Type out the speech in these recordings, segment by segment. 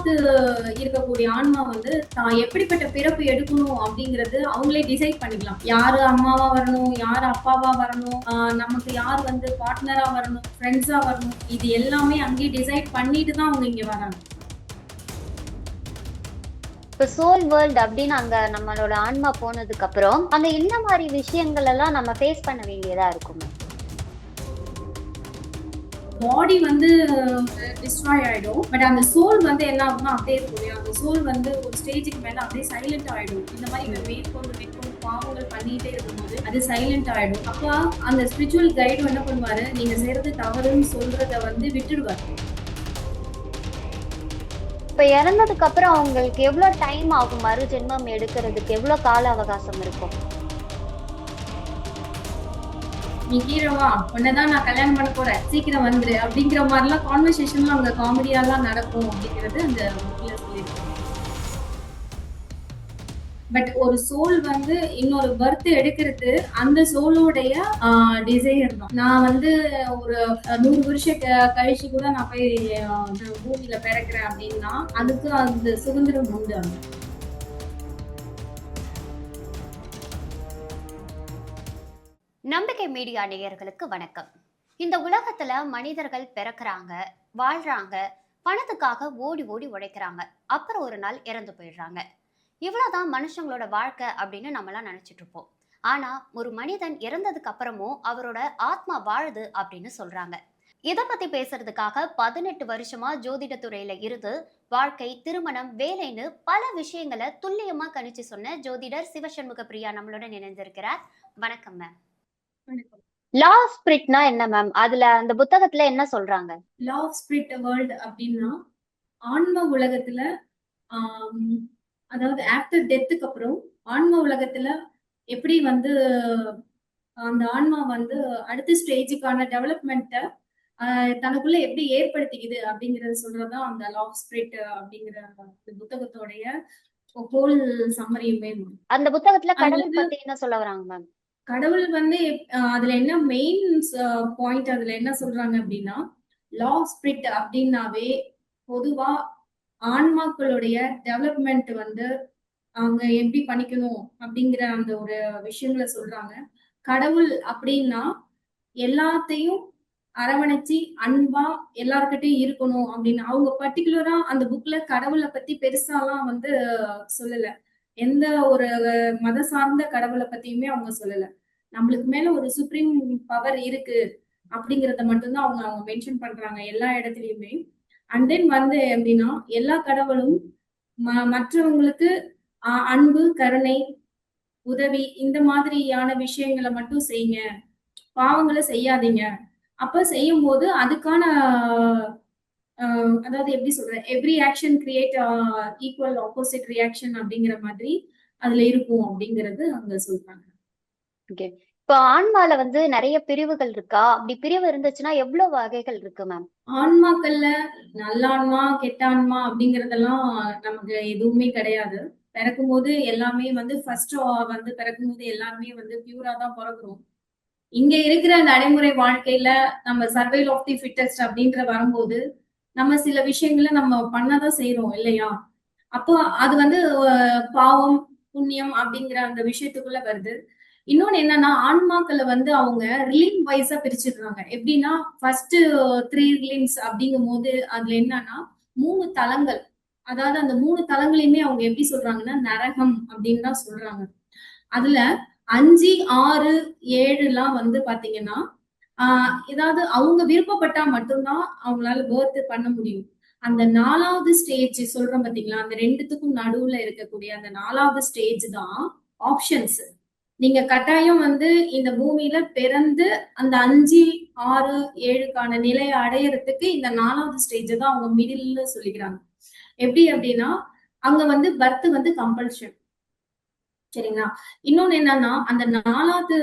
நாலாவது இருக்கக்கூடிய ஆன்மா வந்து தான் எப்படிப்பட்ட பிறப்பு எடுக்கணும் அப்படிங்கறது அவங்களே டிசைட் பண்ணிக்கலாம். யாரு அம்மாவா வரணும், யாரு அப்பாவா வரணும், நமக்கு யார் வந்து பார்ட்னரா வரணும், ஃப்ரெண்ட்ஸா வரணும், இது எல்லாமே அங்கேயே டிசைட் பண்ணிட்டு தான் அவங்க இங்க வராங்க. இப்ப சோல் வேர்ல்ட் அப்படின்னு அங்க நம்மளோட ஆன்மா போனதுக்கு அப்புறம் அங்க என்ன மாதிரி விஷயங்கள் எல்லாம் நம்ம ஃபேஸ் பண்ண வேண்டியதா இருக்கும்? பாடி வந்து டிஸ்ட்ராய் ஆயிடும். பட் அந்த சோல் வந்து என்ன ஆகும்னா அப்படியே இருக்கும் இல்லையா? அந்த சோல் வந்து ஒரு ஸ்டேஜுக்கு மேல அப்படியே சைலண்ட் ஆயிடும். இந்த மாதிரி மேற்கொண்டு பாவங்கள் பண்ணிட்டே இருக்கும்போது அது சைலண்ட் ஆயிடும். அப்ப அந்த ஸ்பிரிச்சுவல் கைடு என்ன பண்ணுவாரு, நீங்க செய்யறது தவறுன்னு சொல்றத வந்து விட்டுடுவாரு. இப்ப இறந்ததுக்கு அப்புறம் அவங்களுக்கு எவ்வளவு டைம் ஆகும் மறு ஜென்மம் எடுக்கிறதுக்கு? எவ்வளவு கால அவகாசம் இருக்கும்? நீ ஹீரோவா, உன்னதான் நான் கல்யாணம் பண்ண போறேன், சீக்கிரம் வந்துரு அப்படிங்கிற மாதிரிலாம் கான்வர்சேஷன்லாம் அங்க காமெடியாலாம் நடக்கும் அப்படிங்கிறது அந்த புக்ல சொல்லியிருக்காங்க. பட் ஒரு சோல் வந்து இன்னொரு பர்த் எடுக்கிறது அந்த சோலோடைய டிசைர் தான். நான் வந்து ஒரு 100 வருஷம் கழிச்சு கூட நான் போய் பூமியில பிறக்கிறேன் அப்படின்னா அதுக்கு அந்த சுதந்திரம் உண்டு. நம்பிக்கை மீடியா நேயர்களுக்கு வணக்கம். இந்த உலகத்துல மனிதர்கள் பிறக்கிறாங்க, வாழ்றாங்க, பணத்துக்காக ஓடி ஓடி உழைக்கிறாங்க, அப்புறம் ஒரு நாள் இறந்து போயிடுறாங்க. இவ்வளவுதான் மனுஷங்களோட வாழ்க்கை அப்படின்னு நம்மளாம் நினைச்சிட்டு இருப்போம். ஆனா ஒரு மனிதன் இறந்ததுக்கு அப்புறமும் அவரோட ஆத்மா வாழுது அப்படின்னு சொல்றாங்க. இத பத்தி பேசுறதுக்காக 18 வருஷமா ஜோதிட துறையில இருந்து வாழ்க்கை, திருமணம், வேலைன்னு பல விஷயங்களை துல்லியமா கணிச்சு சொன்ன ஜோதிடர் சிவசண்முக பிரியா நம்மளுடன் இணைந்திருக்கிறார். வணக்கம் மேம். லா ஆஃப் ஸ்பிரிட்னா என்ன மேம்? அதுல அந்த புத்தகத்துல என்ன சொல்றாங்க? லா ஆஃப் ஸ்பிரிட் வேர்ல்ட் அப்படின்னா ஆன்ம உலகத்துல அதாவது ஆஃப்டர் டெத்துக்கு அப்புறம் ஆன்ம உலகத்துல எப்படி வந்து அந்த ஆன்மா வந்து அடுத்த ஸ்டேஜுக்கான டெவலப்மெண்ட்டை தனக்குள்ள எப்படி ஏற்படுத்திக்குது அப்படிங்கறத சொல்றதுதான் அந்த லா ஆஃப் ஸ்பிரிட் அப்படிங்கிற புத்தகத்தோடைய ஹோல் சம்மரியுமே. அந்த புத்தகத்துல கடவுள் பத்தி என்ன சொல்ல வராங்க மேம்? கடவுள் வந்து அதுல என்ன மெயின் பாயிண்ட் அதுல என்ன சொல்றாங்க அப்படின்னா, லா ஆஃப் ஸ்பிரிட் அப்படின்னாவே பொதுவா ஆன்மாக்களுடைய டெவலப்மெண்ட் வந்து அவங்க எப்படி பண்ணிக்கணும் அப்படிங்கிற அந்த ஒரு விஷயங்களை சொல்றாங்க. கடவுள் அப்படின்னா எல்லாத்தையும் அரவணைச்சு அன்பா எல்லார்கிட்டையும் இருக்கணும் அப்படின்னு அவங்க பர்டிகுலரா அந்த புக்ல கடவுளை பத்தி பெருசாலாம் வந்து சொல்லல. எந்த ஒரு மத சார்ந்த கடவுளை பத்தியுமே அவங்க சொல்லல. நம்மளுக்கு மேல ஒரு சுப்ரீம் பவர் இருக்கு அப்படிங்கறத மட்டும்தான் அவங்க அவங்க மென்ஷன் பண்றாங்க எல்லா இடத்துலயுமே. அண்ட் தென் வந்து எப்படின்னா எல்லா கடவுளும் மற்றவங்களுக்கு அன்பு, கருணை, உதவி இந்த மாதிரியான விஷயங்களை மட்டும் செய்யுங்க, பாவங்களை செய்யாதீங்க. அப்ப செய்யும் போது அதுக்கான அதாவது எப்படி சொல்றேன், every action create equal opposite reaction அப்படிங்கிற மாதிரி அதுல இருக்கும் அப்படிங்கறது அங்க சொல்றாங்க. இப்போ ஆன்மால வந்து நிறைய பிரிவுகள் இருக்கா? அப்படி பிரிவு இருந்துச்சுன்னா எவ்வளவு வகைகள் இருக்கு மேம்? ஆன்மாக்கள்ல நல்ல ஆன்மா, கெட்ட ஆன்மா அப்படிங்கறதெல்லாம் நமக்கு எதுவுமே கிடையாது. பிறக்கும் போது எல்லாமே வந்து ஃபர்ஸ்ட் வந்து பிறக்கும் போது எல்லாருமே வந்து பியூரா தான் பிறக்கிறோம். இங்க இருக்கிற நடைமுறை வாழ்க்கையில நம்ம சர்வைவல் ஆஃப் தி ஃபிட்டஸ்ட் அப்படின்ற வரும்போது நம்ம சில விஷயங்களை நம்ம பண்ணதான் செய்யறோம் இல்லையா? அப்போ அது வந்து பாவம், புண்ணியம் அப்படிங்கிற அந்த விஷயத்துக்குள்ள வருது. இன்னொன்னு என்னன்னா ஆன்மாக்களை வந்து அவங்க ரிலீம் வைஸா பிரிச்சிடுறாங்க. எப்படின்னா ஃபர்ஸ்ட் 3 ரிலீம்ஸ் அப்படிங்கும் போது அதுல என்னன்னா 3 தலங்கள். அதாவது அந்த 3 தலங்களையுமே அவங்க எப்படி சொல்றாங்கன்னா நரகம் அப்படின்னு தான் சொல்றாங்க. அதுல 5, 6, 7 எல்லாம் வந்து பாத்தீங்கன்னா ஏதாவது அவங்க விருப்பப்பட்டா மட்டும்தான் அவங்களால பர்த் பண்ண முடியும். அந்த 4வது ஸ்டேஜ் சொல்றோம் பாத்தீங்களா, அந்த ரெண்டுத்துக்கும் நடுவுல இருக்கக்கூடிய அந்த 4வது ஸ்டேஜ் தான் ஆப்ஷன்ஸ். நீங்க கட்டாயம் வந்து இந்த பூமியில பிறந்து அந்த 5, 6, 7க்கான நிலையை அடையறதுக்கு இந்த 4வது ஸ்டேஜ் தான் அவங்க மிடில்ல சொல்லிக்கிறாங்க. எப்படி அப்படின்னா அங்க வந்து பர்த் வந்து கம்பல்ஷன். சரிங்களா? இன்னொன்னு என்னன்னா அந்த 4வது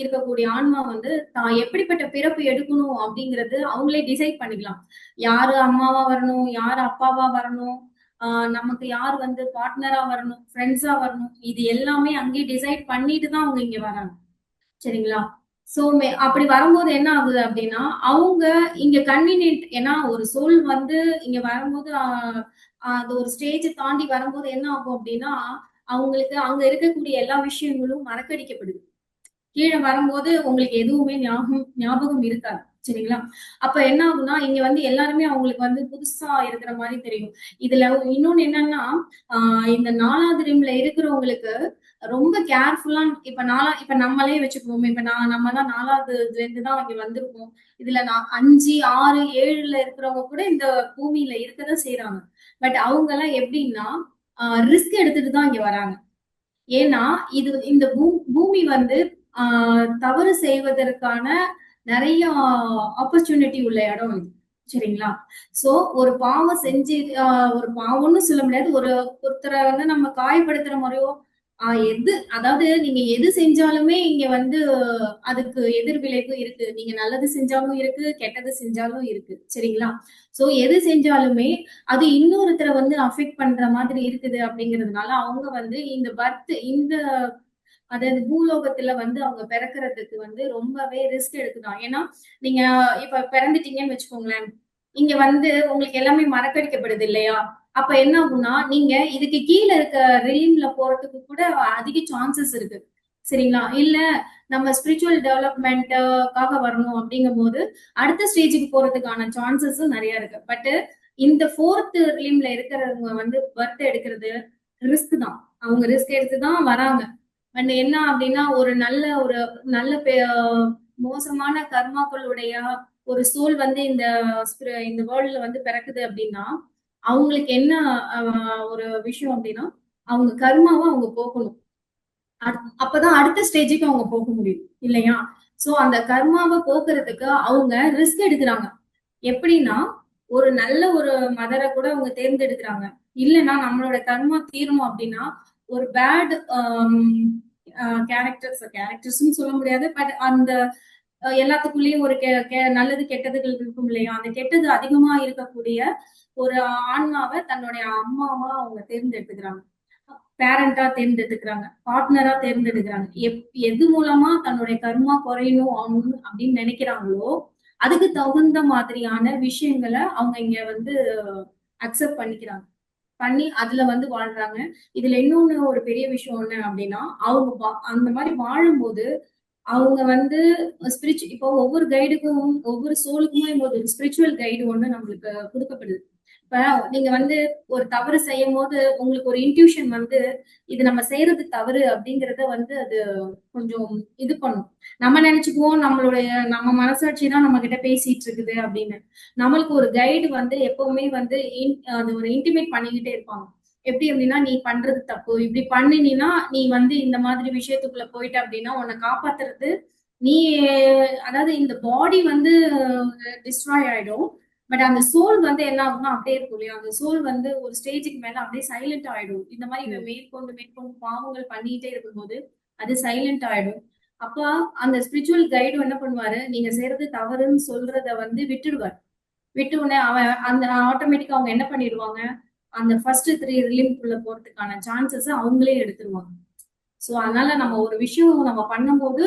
இருக்கக்கூடிய ஆன்மா வந்து தான் எப்படிப்பட்ட பிறப்பு எடுக்கணும் அப்படிங்கறது அவங்களே டிசைட் பண்ணிக்கலாம். யாரு அம்மாவா வரணும், யாரு அப்பாவா வரணும், நமக்கு யார் வந்து பார்ட்னரா வரணும், ஃப்ரெண்ட்ஸா வரணும், இது எல்லாமே அங்கேயே டிசைட் பண்ணிட்டு தான் அவங்க இங்க வராங்க. சரிங்களா? சோ அப்படி வரும்போது என்ன ஆகுது அப்படின்னா, அவங்க இங்க கன்வீனியன்ட் ஏன்னா ஒரு சோல் வந்து இங்க வரும்போது அது ஒரு ஸ்டேஜ் தாண்டி வரும்போது என்ன ஆகும் அப்படின்னா, அவங்களுக்கு அங்க இருக்கக்கூடிய எல்லா விஷயங்களும் மறக்கடிக்கப்படுது. கீழ வரும்போது உங்களுக்கு எதுவுமே ஞாபகம் இருக்காது. சரிங்களா? அப்ப என்ன ஆகும்னா, இங்க வந்து எல்லாருமே அவங்களுக்கு வந்து புதுசா இருக்கிற மாரி தெரியும். இதுல இன்னொன்னு என்னன்னா, ஆ இந்த 4வது ரிம்ல இருக்கிறவங்களுக்கு ரொம்ப கேர்ஃபுல்லா இப்ப நம்மளே வச்சுக்குவோமே, இப்ப நம்ம தான் 4வதுலேருந்து தான் இங்க வந்திருக்கோம். இதுல நான் 5, 6, 7ல இருக்கிறவங்க கூட இந்த பூமியில இருக்கதான் செய்றாங்க. பட் அவங்கலாம் எப்படின்னா, ஆ ரிஸ்க் எடுத்துட்டு தான் இங்க வராங்க. ஏன்னா, இந்த பூமி வந்து ஆ தவறு செய்வதற்கான நெறைய ஆப்பர்ச்சுனிட்டி உள்ள இடம் இது. சரிங்களா? சோ ஒரு பாவம் செஞ்சு ஒரு பாவம்னு சொல்ல முடியாது. ஒருத்தர வந்து நம்ம காயப்படுத்துற மாரியோ, அதாவது நீங்க எது செஞ்சாலுமே இங்க வந்து அதுக்கு எதிர்விளைவு இருக்கு. நீங்க நல்லது செஞ்சாலும் இருக்கு, கெட்டது செஞ்சாலும் இருக்கு. சரிங்களா? சோ எது செஞ்சாலுமே அது இன்னொருத்தர வந்து அஃபெக்ட் பண்ற மாதிரி இருக்குது அப்படிங்கிறதுனால, அவங்க வந்து இந்த அதாவது பூலோகத்துல வந்து அவங்க பிறக்கறதுக்கு வந்து ரொம்பவே ரிஸ்க் எடுக்குதாம். ஏன்னா, நீங்க இப்ப பிறந்துட்டீங்கன்னு வச்சுக்கோங்களேன். இங்க வந்து உங்களுக்கு எல்லாமே மறக்கடிக்கப்படுது இல்லையா? அப்ப என்ன ஆகும்னா, நீங்க இதுக்கு கீழ இருக்க ரெயில்ல போறதுக்கு கூட அதிக சான்சஸ் இருக்கு. சரிங்களா? இல்ல நம்ம ஸ்பிரிச்சுவல் டெவலப்மென்ட்க்காக வரணும் அப்படிங்கும்போது, அடுத்த ஸ்டேஜ்க்கு போறதுக்கான சான்சஸும் நெறைய இருக்கு. பட் இந்த 4த் ரிலிம்ல இருக்கிறவங்க வந்து பர்த் எடுக்கிறது ரிஸ்க் தான். அவங்க ரிஸ்க் எடுத்து தான் வராங்க. அண்ட் என்ன அப்படின்னா, ஒரு நல்ல மோசமான கர்மாக்களுடைய ஒரு சோல் வந்து இந்த வேர்ல்ட்ல வந்து பிறக்குது அப்படின்னா, அவங்களுக்கு என்ன அ ஒரு விஷயம் அப்படின்னா, அவங்க கர்மாவ அவங்க போக்கணும். அப்பதான் அடுத்த ஸ்டேஜ்க்கு அவங்க போக முடியும். இல்லையா? சோ அந்த கர்மாவ போக்குறதுக்கு அவங்க ரிஸ்க் எடுக்குறாங்க. எப்படின்னா, ஒரு மதர கூட அவங்க தேர்ந்தெடுக்குறாங்க. இல்லன்னா நம்மளோட கர்மா தீரணும் அப்படின்னா, ஒரு பேட் கேரக்டர்ஸ்ன்னு சொல்ல முடியாது. பட் அந்த எல்லாத்துக்குள்ளேயும் ஒரு நல்லது, கெட்டதுகள் இருக்கும் இல்லையா? அந்த கெட்டது அதிகமா இருக்கக்கூடிய ஒரு ஆன்மாவ தன்னுடைய அம்மாவா அவங்க தேர்ந்தெடுத்துக்கிறாங்க. பேரண்டா தேர்ந்தெடுக்கிறாங்க. பார்ட்னரா தேர்ந்தெடுக்கிறாங்க. எது மூலமா தன்னுடைய கர்மா குறையணும் அப்படின்னு நினைக்கிறாங்களோ, அதுக்கு தகுந்த மாதிரியான விஷயங்கள அவங்க இங்க வந்து அக்செப்ட் பண்ணிக்கிறாங்க. பண்ணி அதுல வந்து வாழ்றாங்க. இதுல இன்னொன்னு ஒரு பெரிய விஷயம் என்ன அப்படின்னா, அவங்க அந்த மாரி வாழும்போது, அவங்க வந்து இப்போ ஒவ்வொரு கைடுக்கும், ஒவ்வொரு சோலுக்குமே ஒரு ஸ்பிரிச்சுவல் கைடு ஒண்ணு நம்மளுக்கு குடுக்கப்படுது. இப்ப நீங்க வந்து ஒரு தவறு செய்யும்போது, உங்களுக்கு ஒரு இன்ட்யூஷன் வந்து, இது நம்ம செய்றது தவறு அப்படிங்கிறத வந்து அது கொஞ்சம் இது பண்ணும். நம்ம நெனச்சுக்குவோம், நம்ம மனசாட்சி தான் நம்ம கிட்ட பேசிட்டு இருக்குது அப்படின்னு. நம்மளுக்கு ஒரு கைடு வந்து எப்பவுமே வந்து அது ஒரு இன்டிமேட் பண்ணிக்கிட்டே இருப்பாங்க. எப்படி அப்படின்னா, "நீ பண்றது தப்பு. இப்படி பண்ணினீன்னா, நீ வந்து இந்த மாதிரி விஷயத்துக்குள்ள போயிட்ட அப்படின்னா, உன்ன காப்பாத்துறது நீ அதாவது இந்த பாடி வந்து டிஸ்ட்ராய் ஆயிடும். பட் அந்த சோல் வந்து என்ன ஆகும்னா அப்படியே இருக்கும் இல்லையா? அந்த சோல் வந்து ஒரு ஸ்டேஜ்க்கு மேல அப்படியே சைலண்ட் ஆயிடும். இந்த மாரி இவன் ம். மேற்கொண்டு பாவங்கள் பண்ணிட்டே இருக்கும்போது, அது சைலண்ட் ஆயிடும். அப்ப அந்த ஸ்பிரிச்சுவல் கைடு என்ன பண்ணுவாரு, நீங்க செய்றது தவறுன்னு சொல்றத வந்து விட்டுடுவாரு. விட்ட உடனே அவன் அந்த ஆட்டோமேட்டிக்கா அவங்க என்ன பண்ணிடுவாங்க, அந்த ஃபர்ஸ்ட் 3 ரிலீம்க்குள்ள போறதுக்கான சான்சஸ அவங்களே எடுத்துருவாங்க. சோ அதனால ஓகே. நம்ம ஒரு விஷயம் நம்ம பண்ணும்போது,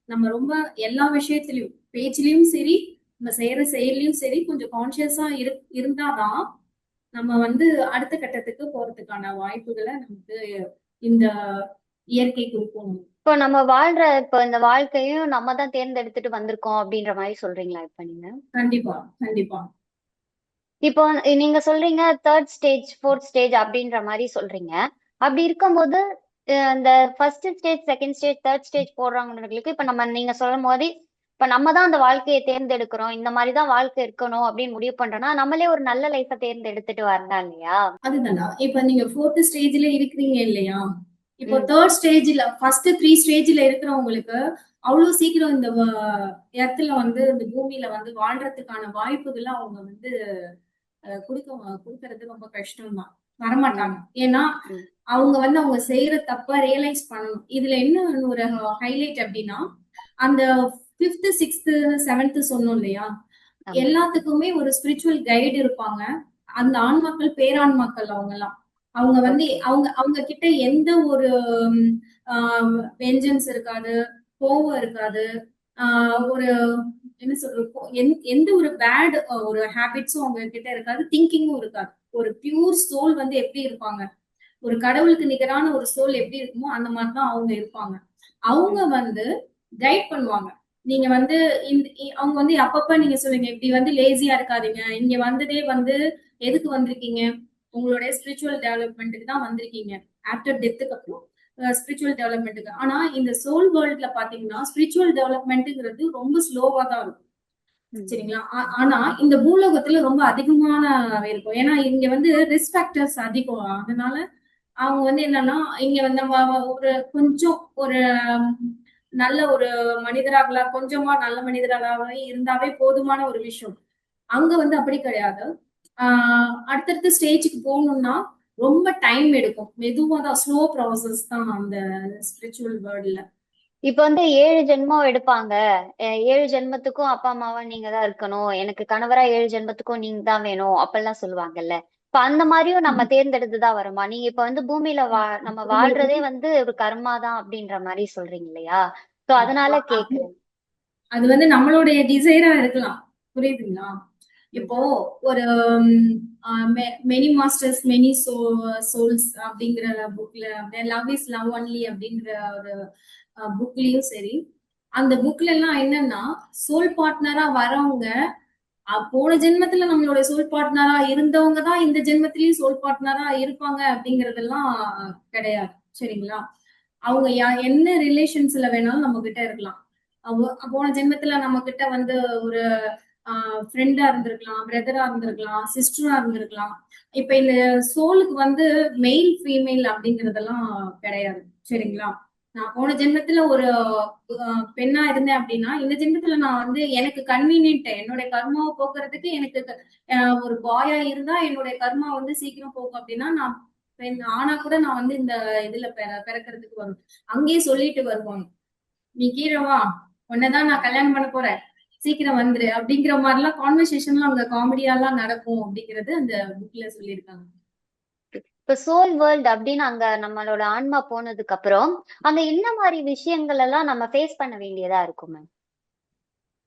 நம்ம ரொம்ப எல்லா விஷயத்திலயும், பேச்சிலயும் சரி, நம்ம செய்யற செயல்லயும் சரி, கொஞ்சம் கான்ஷியஸா இருந்தா தான், நம்ம வந்து அடுத்த கட்டத்துக்கு போறதுக்கான வாய்ப்புகள நமக்கு இந்த இயற்கை குடுக்கும். இப்ப இந்த வாழ்க்கையும் நம்ம தான் தேர்ந்தெடுத்துட்டு வந்திருக்கோம் அப்படின்ற மாரி சொல்றீங்களா இப்ப நீங்க? கண்டிப்பா, கண்டிப்பா. இப்போ நீங்க சொல்றீங்க 3 ஸ்டேஜ், 4த் ஸ்டேஜ் அப்படின்ற மாரி சொல்றீங்க. அப்படி இருக்கும்போது, இந்த 1 ஸ்டேஜ், 2ண்ட் ஸ்டேஜ், 3 ஸ்டேஜ் போடுறவங்களுக்கு இப்ப நீங்க சொல்லும்போது, இப்ப நம்ம தான் அந்த வாழ்க்கைய தேர்ந்தெடுக்கிறோம். இந்த மாரி தான் வாழ்க்கை இருக்கணும் அப்படின்னு முடிவு பண்றோம்னா, நம்மளே ஒரு நல்ல லைஃப்ப தேர்ந்தெடுத்துட்டு வரலாம் இல்லையா? அதுதான்டா. இப்ப நீங்க 4த் ஸ்டேஜ்ல இருக்கிறீங்க இல்லையா? இப்போ ம். 3 ஸ்டேஜ்ல ஃபர்ஸ்ட் 3 ஸ்டேஜ்ல இருக்கிறவங்களுக்கு, அவ்ளோ சீக்கிரம் இந்த எர்த்ல வந்து இந்த பூமியில வந்து வாழ்றதுக்கான வாய்ப்புகள அவங்க வந்து குடுக்கறது ரொம்ப கஷ்டம் தான். வரமாட்டாங்க. ம். ஏன்னா, ம். அவங்க வந்து அவங்க செய்யற தப்ப ரியலைஸ் பண்ணணும். இதுல என்ன ஒரு ஹைலைட் அப்டின்னா, அந்த 5த், 6த், 7த் சொன்னோம் இல்லையா? ஆமா. எல்லாத்துக்குமே ஒரு ஸ்பிரிச்சுவல் கைடு இருப்பாங்க. அந்த ஆன்மாக்கள் பேரான்மாக்கள் அவங்கலாம். அவங்க வந்து ஓகே. அவங்க கிட்ட எந்த ஒரு ம் ஆ வெஞ்சன்ஸ் இருக்காது, கோவம் இருக்காது. ஒரு என்ன சொல்றது, எந்த ஒரு பேட் ஒரு ஹேபிட்ஸும் அவங்க கிட்ட இருக்காது, திங்கிங்கும் இருக்காது. ஒரு பியூர் சோல் வந்து எப்படி இருப்பாங்க, ஒரு கடவுளுக்கு நிகரான ஒரு சோல் எப்படி இருக்குமோ அந்த மாதிரிதான் அவங்க இருப்பாங்க. அவங்க ம். வந்து கைட் பண்ணுவாங்க. நீங்க வந்து அவங்க வந்து அப்பப்ப நீங்க சொல்லுங்க, இப்படி வந்து லேசியா இருக்காதீங்க, இங்க வந்ததே வந்து எதுக்கு வந்திருக்கீங்க, உங்களுடைய ஸ்பிரிச்சுவல் டெவலப்மெண்ட்டுக்கு தான் வந்திருக்கீங்க. ஆஃப்டர் டெத்துக்கு அப்புறம் ஸ்பிரிச்சுவல் டெவலப்மெண்ட்டுக்கு. ஆனா இந்த சோல் வேர்ல்ட்ல பாத்தீங்கன்னா ஸ்பிரிச்சுவல் டெவலப்மெண்ட்ங்கிறது ரொம்ப ஸ்லோவா தான் இருக்கும். ம். சரிங்களா? ஆனா இந்த பூலோகத்துல ரொம்ப அதிகமான இருக்கும். ஏன்னா இங்க வந்து ரிஸ்க் ஃபேக்டர்ஸ் அதிகம். அதனால அவங்க வந்து என்னன்னா, இங்க வந்து ஒரு கொஞ்சம் ஒரு நல்ல ஒரு மனிதராகலாம், கொஞ்சமா நல்ல மனிதராகவே இருந்தாவே போதுமான ஒரு விஷயம். அங்க வந்து அப்படி கிடையாது. அடுத்தடுத்த ஸ்டேஜுக்கு போகணும்னா ரொம்ப டைம் எடுக்கும். மெதுவா தான், ஸ்லோ ப்ராசஸ் தான் அந்த ஸ்பிரிச்சுவல் வேர்ல்ட்ல. இப்ப வந்து 7 ஜென்மம் எடுப்பாங்க. 7 ஜென்மத்துக்கும் அப்பா அம்மாவா நீங்க தான் இருக்கணும். எனக்கு கணவரா 7 ஜென்மத்துக்கும் நீங்க தான் வேணும். அப்பெல்லாம் சொல்லுவாங்கல்ல. இப்ப அந்த மாதிரியும் நம்ம தேர்ந்தெடுத்துதான் வருமா? நீங்க இப்ப வந்து பூமியில நம்ம வாழ்றதே வந்து ஒரு கர்மா தான் அப்படின்ற மாதிரி சொல்றீங்க இல்லையா? சோ அதனால கேக்குறேன். அது வந்து நம்மளுடைய டிசைரா இருக்கலாம். புரியுதுங்களா? ம். இப்போ ஒரு மெனி மாஸ்டர்ஸ் மெனி சோல்ஸ் அப்படிங்கிற புக்ல, லவ் இஸ் லவ் ஒன்லி அப்படிங்கிற ஒரு புக்லயும் சரி, அந்த புக்ல எல்லாம் என்னன்னா, சோல் பார்ட்னரா வரவங்க போன ஜென்மத்துல நம்மளோட சோல் பார்ட்னரா இருந்தவங்க தான் இந்த ஜென்மத்திலயும் சோல் பார்ட்னரா இருப்பாங்க அப்படிங்கறதெல்லாம் கிடையாது. சரிங்களா? அவங்க என்ன ரிலேஷன்ஸ்ல வேணாலும் நம்ம கிட்ட இருக்கலாம். போன ஜென்மத்துல நம்ம கிட்ட வந்து ஒரு ஃப்ரெண்டா இருந்திருக்கலாம், பிரதரா இருந்திருக்கலாம், சிஸ்டரா இருந்திருக்கலாம். இப்ப இந்த சோலுக்கு வந்து மெயில் ஃபீமேல் அப்படிங்கறதெல்லாம் கிடையாது. சரிங்களா? நான் போன ஜென்மத்துல ஒரு பெண்ணா இருந்தேன் அப்படின்னா, இந்த ஜென்மத்துல நான் வந்து எனக்கு கன்வீனியன்ட் என்னுடைய கர்மாவை போக்குறதுக்கு எனக்கு ஒரு பாயா இருந்தா என்னுடைய கர்மா வந்து சீக்கிரம் போகும் அப்படின்னா, நான் பெண் ஆனா கூட நான் வந்து இந்த இதுல பிறக்கிறதுக்கு வரும். அங்கேயே சொல்லிட்டு வருவாங்க, நீ கீழே வா, உன்னதான் நான் கல்யாணம் பண்ண போறேன், சீக்கிரம் வந்துரு அப்படிங்கிற மாதிரி எல்லாம் கான்வர்சேஷன்லாம் அங்க காமெடியா எல்லாம் நடக்கும் அப்படிங்கறது அந்த புக்ல சொல்லியிருக்காங்க. இப்ப சோல் வேர்ல்ட் அப்படின்னு அங்க நம்மளோட ஆன்மா போனதுக்கு அப்புறம் அங்க என்ன மாதிரி விஷயங்கள் எல்லாம் நம்ம ஃபேஸ் பண்ண வேண்டியதா இருக்கும் மேம்?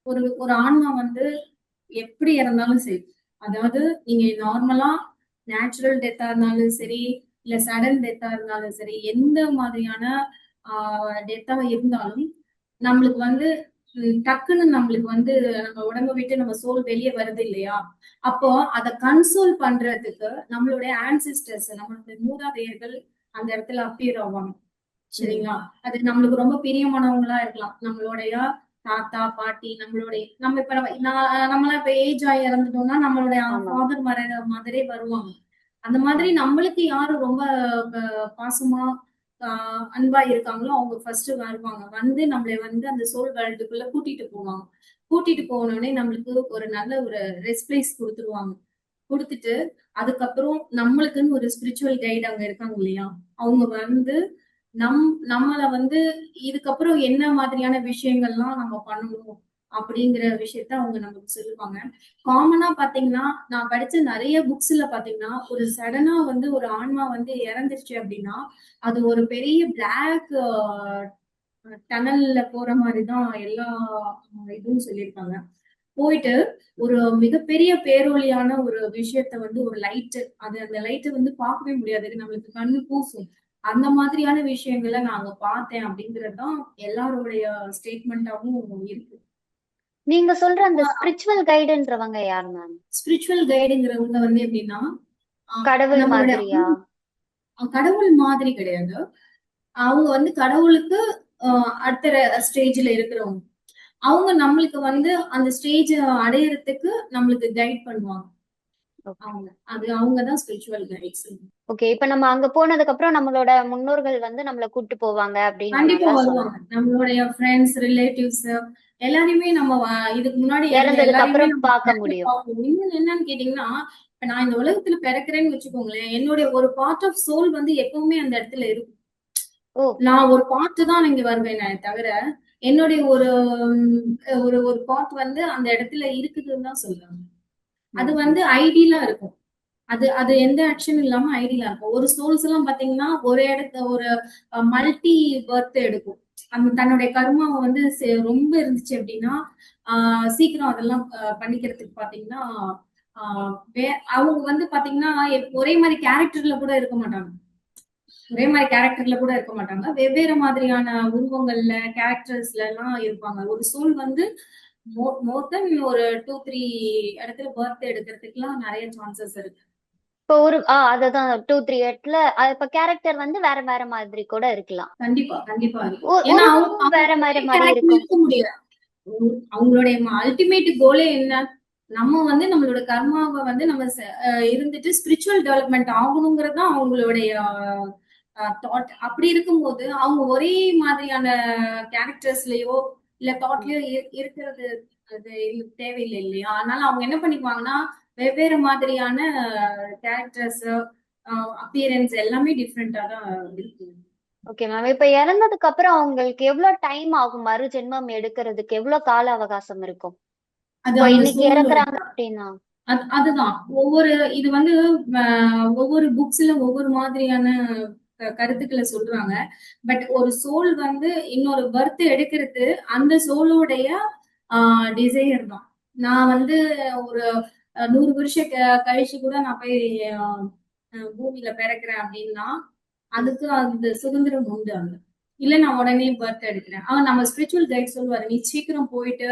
ஒரு ஒரு ஆன்மா வந்து எப்படி இறந்தாலும் சரி, அதாவது நீங்க நார்மலா நேச்சுரல் டெத்தா இருந்தாலும் சரி, இல்ல சடன் டெத்தா இருந்தாலும் சரி, எந்த மாதிரியான டெத்தா இருந்தாலும் நம்மளுக்கு வந்து டக்குன்னு நம்மளுக்கு வந்து நம்ம உடம்ப விட்டு நம்ம சோல் வெளியே வருது இல்லையா? அப்போ அதை கன்சோல் பண்றதுக்கு நம்மளுடைய ஆன்சிஸ்டர்ஸ், நம்மளுடைய மூதாதையர்கள் அந்த இடத்துல அப்பியர் ஆவாங்க. ம். சரிங்களா? அது நம்மளுக்கு ரொம்ப பிரியமானவங்களா இருக்கலாம். நம்மளுடைய தாத்தா, பாட்டி, நம்மளுடைய நம்ம இப்ப நம்மளாம் இப்ப ஏஜ் ஆகி இறந்துட்டோம்னா நம்மளுடைய ஆமா. ஃபாதர் மதரே வருவாங்க. அந்த மாதிரி ஆமா. நம்மளுக்கு யாரு ரொம்ப பாசமா அன்பா இருக்காங்களோ அவங்க ஃபர்ஸ்ட் வருவாங்க. வந்து நம்மளை வந்து அந்த சோல் வேர்ல்டுக்குள்ள கூட்டிட்டு போவாங்க. கூட்டிட்டு போனோடனே நம்மளுக்கு ஒரு நல்ல ஒரு ரெஸ்பிளேஸ் கொடுத்துருவாங்க. கொடுத்துட்டு அதுக்கப்புறம் நம்மளுக்குன்னு ஒரு ஸ்பிரிச்சுவல் கைடு அங்க இருக்காங்க இல்லையா? அவங்க வந்து நம் நம்மள வந்து இதுக்கப்புறம் என்ன மாதிரியான விஷயங்கள்லாம் நம்ம பண்ணணும் அப்படிங்கிற விஷயத்த அவங்க நமக்கு சொல்லுவாங்க. காமனா பாத்தீங்கன்னா, நான் படிச்ச நிறைய புக்ஸ்ல பாத்தீங்கன்னா, ஒரு சடனா வந்து ஒரு ஆன்மா வந்து இறந்துருச்சு அப்படின்னா, அது ஒரு பெரிய பிளாக் டனல்ல போற மாதிரிதான் எல்லா இதுவும் சொல்லியிருக்காங்க. போயிட்டு ஒரு மிகப்பெரிய பேரொளியான ஒரு விஷயத்த வந்து ஒரு லைட், அது அந்த லைட் வந்து பார்க்கவே முடியாது, நம்மளுக்கு கண்ணு கூசும். அந்த மாதிரியான விஷயங்களை நாங்க பார்த்தேன் அப்படிங்கறதுதான் எல்லாருடைய ஸ்டேட்மெண்டாவும் இருக்கு. நீங்க சொல்ற அந்த ஸ்பிரிச்சுவல் கைடுன்றவங்க யார் மேம்? ஸ்பிரிச்சுவல் கைடுங்கிறவங்க வந்து எப்படின்னா, கடவுள் நம்மளுடைய மாதிரியா? கடவுள் மாதிரி கிடையாது. அவங்க வந்து கடவுளுக்கு அடுத்த ஸ்டேஜ்ல இருக்கிறவங்க. அவங்க நம்மளுக்கு வந்து அந்த ஸ்டேஜ் அடையறதுக்கு நம்மளுக்கு கைட் பண்ணுவாங்க. அவங்க அவங்கதான் ஸ்பிரிச்சுவல் கைட்ஸ். ஓகே. இப்ப நம்ம அங்க போனதுக்கு அப்புறம் நம்மளோட முன்னோர்கள் வந்து நம்மள கூட்டு போவாங்க அப்படின்ற கண்டிப்பா மாதிரிதான் வருவாங்க. சொன்னேன். நம்மளுடைய ஃப்ரெண்ட்ஸ், ரிலேட்டிவ்ஸ் எல்லாரையுமே நம்ம இதுக்கு முன்னாடி இருந்த இறந்ததுக்கு எல்லாரையுமே அப்புறம் நம்ம பார்க்க நிறைய முடியும். பார்ப்போம். இன்னொன்னு என்னன்னு கேட்டீங்கன்னா, இப்ப நான் இந்த உலகத்துல பிறக்கிறேன்னு வச்சுக்கோங்களேன், என்னுடைய ஒரு பார்ட் ஆஃப் சோல் வந்து எப்பவுமே அந்த இடத்துல இருக்கும். ஓ. நான் ஒரு பார்ட் தான் இங்க வருவேனே தவிர, என்னுடைய ஒரு ஒரு ஒரு பார்ட் வந்து அந்த இடத்துல இருக்குதுன்னு தான் சொல்றாங்க. அது ம். வந்து ஐடியலா இருக்கும். அது அது எந்த ஆக்ஷன் இல்லாம ஐடியலா இருக்கும். ஒரு சோல்ஸ் எல்லாம் பாத்தீங்கன்னா ஒரு இடத்த ஒரு மல்டி பர்த் எடுக்கும். அந்த தன்னுடைய கர்மாவை வந்து ரொம்ப இருந்துச்சு அப்படின்னா சீக்கிரம் அதெல்லாம் பண்ணிக்கிறதுக்கு பாத்தீங்கன்னா அவங்க வந்து பாத்தீங்கன்னா ஒரே மாதிரி கேரக்டர்ல கூட இருக்க மாட்டாங்க. ஒரே மாதிரி கேரக்டர்ல கூட இருக்க மாட்டாங்க. வெவ்வேறு மாதிரியான உருவங்கள்ல கேரக்டர்ஸ்ல எல்லாம் இருப்பாங்க. ஒரு சோல் வந்து மோர் தென் ஒரு 2-3 இடத்துல பர்த் எடுக்கிறதுக்குலாம் நிறைய சான்சஸ் இருக்கு. இப்போ ஒரு அதுதான் 2-3 இடத்துல இப்ப கேரக்டர் வந்து வேற வேற மாதிரி கூட இருக்கலாம். கண்டிப்பா கண்டிப்பா இருக்கும். ஏன்னா ஒரு அவங்க அவங்க வேற ஒரே மாதிரி மாதிரி கேரக்டர் இருக்கும். இருக்க முடியாது. அவங்களுடைய அல்டிமேட் கோலே என்ன? நம்ம வந்து நம்மளோட கர்மாவை வந்து நம்ம இருந்துட்டு ஸ்பிரிச்சுவல் டெவலப்மெண்ட் ஆகணுங்கிறது தான் அவங்களுடைய தாட். அப்படி இருக்கும்போது அவங்க ஒரே மாதிரியான கேரக்டர்ஸ்லயோ இல்ல தாட்லயோ இருக்கிறது அது தேவையில்லை இல்லையா? அதனால அவங்க என்ன பண்ணிக்குவாங்கன்னா வெவ்வேறு மாதிரியான கேரக்டர்ஸ் அப்பியரன்ஸ் எல்லாமே டிஃப்ரெண்டா தான் இருக்கு. Okay ma'am. இப்ப இறந்ததுக்கு அப்புறம் அவங்களுக்கு எவ்வளவு டைம் ஆகும் மறு ஜென்மம் எடுக்கிறதுக்கு? எவ்வளவு கால அவகாசம் இருக்கும்? அது இப்போ அந்த இன்னைக்கு சோலோட இறக்குறாங்க அப்படின்னா அதுதான் ஒவ்வொரு இது வந்து ஒவ்வொரு புக்ஸ்ல ஒவ்வொரு மாதிரியான கருத்துக்களை சொல்றாங்க. பட் ஒரு சோல் வந்து இன்னொரு பர்த் எடுக்கிறது அந்த சோலோடைய டிசையர் தான். நான் வந்து ஒரு 100 வருஷம் கழிச்சு கூட நான் போய் பூமியில பிறக்கிறேன் அப்படின்னா அதுக்கு அந்த சுதந்திரம் உண்டு. அங்க இல்ல நான் உடனே பர்த் எடுக்கிறேன். நம்ம ஸ்பிரிச்சுவல் கைட் சொல்லுவாரு, நீ சீக்கிரம் போயிட்டு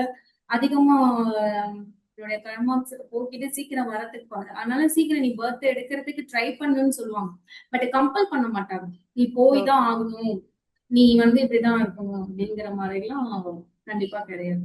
அதிகமா உன்னுடைய கர்மாக்ஸை போக்கிட்டு சீக்கிரம் வரதுக்கு பாரு. அதனால சீக்கிரம் நீ பர்த் எடுக்கிறதுக்கு ட்ரை பண்ணுன்னு சொல்லுவாங்க. பட் கம்பல் பண்ண மாட்டாங்க. நீ போய் தான் ஆகணும், நீ வந்து இப்படிதான் இருக்கணும் அப்படிங்கிற மாதிரி எல்லாம் கண்டிப்பா கிடையாது.